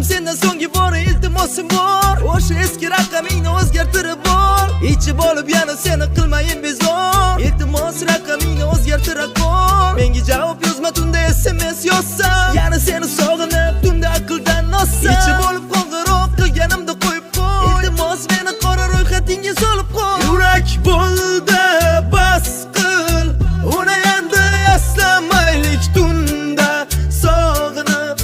sendan so'nggi bora iltimosim bor. O'sha eski raqamingni o'zgartirib bor. Ichib olib yana seni qilmayin bezor. Iltimos raqamingni o'zgartirib qol. Menga javob yozma, tunda SMS yozsam yana seni sog'inib tunda aqldan ozsam. Ichib olib qo'ng'iroq qilganimda qo'yib qo'y. Iltimos meni qora ro'yxatingga solib qo'y. Yurak bo'ldi bas qil, uni endi eslamaylik tunda sog'inib.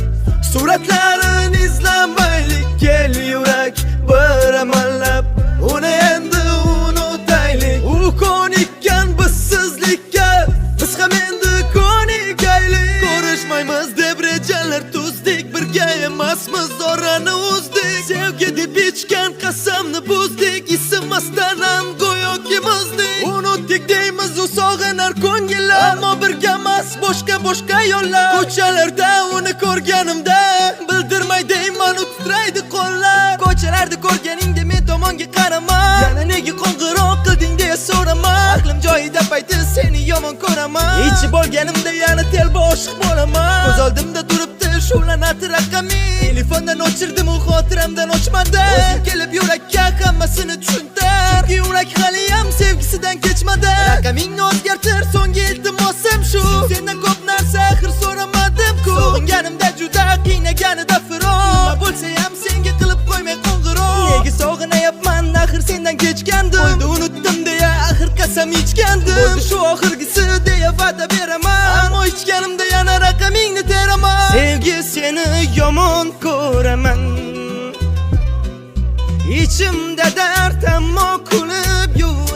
Suratlarini izlamaylik, kel yurak bir amallab, uni endi unutaylik. U ko'nikkan bizsizlikka, biz ham endi ko'nikaylik. Ko'rishmaymiz deb rejalar tuzdik, birga emasmiz orani uzdik. Sevgi deb ichgan qasamni buzdik, isinmasdan ham go'yoki muzdik. Unutdik deymiz u sog'inar ko'ngillar, ammo birga emas boshqa yo'llar. Ko'chalarda uni ko'rganimda bildirmay deyman u titraydi qo'llar. Ko'chalarda ko'rganingda men tomonga qarama, yana nega qo'ng'iroq qilding deya so'rama. Aqlim joyida payti seni yomon ko'raman. Ichib olganimda yana telba oshiq bo'laman. Ko'z oldimda turibdi shulanati raqaming. Telefondan o'chirdim u xotiramdan o'chmadi. O'zing kelib yurakka hammasini tushuntir, chunki yurak haliyam sevgisidan kechmadi. Raqamingni o'zgartir, so'nggi iltimosim shu. Sendan ko'p narsa axir so'ramadim-ku. Sog'inganimda juda qiynaganida firoq, nima bo'lsa ham senga qilib qo'ymay qo'ng'iroq. Nega sog'inayapman, axir sendan kechgandim. Bo'ldi unutdim deya axir qasam ichgandim. Bo'ldi shu oxirgisi deya va'da beraman, ammo ichganimda yana raqamingni teraman. Sevgi seni yomon ko'raman, ichimda dard ammo kulib yur.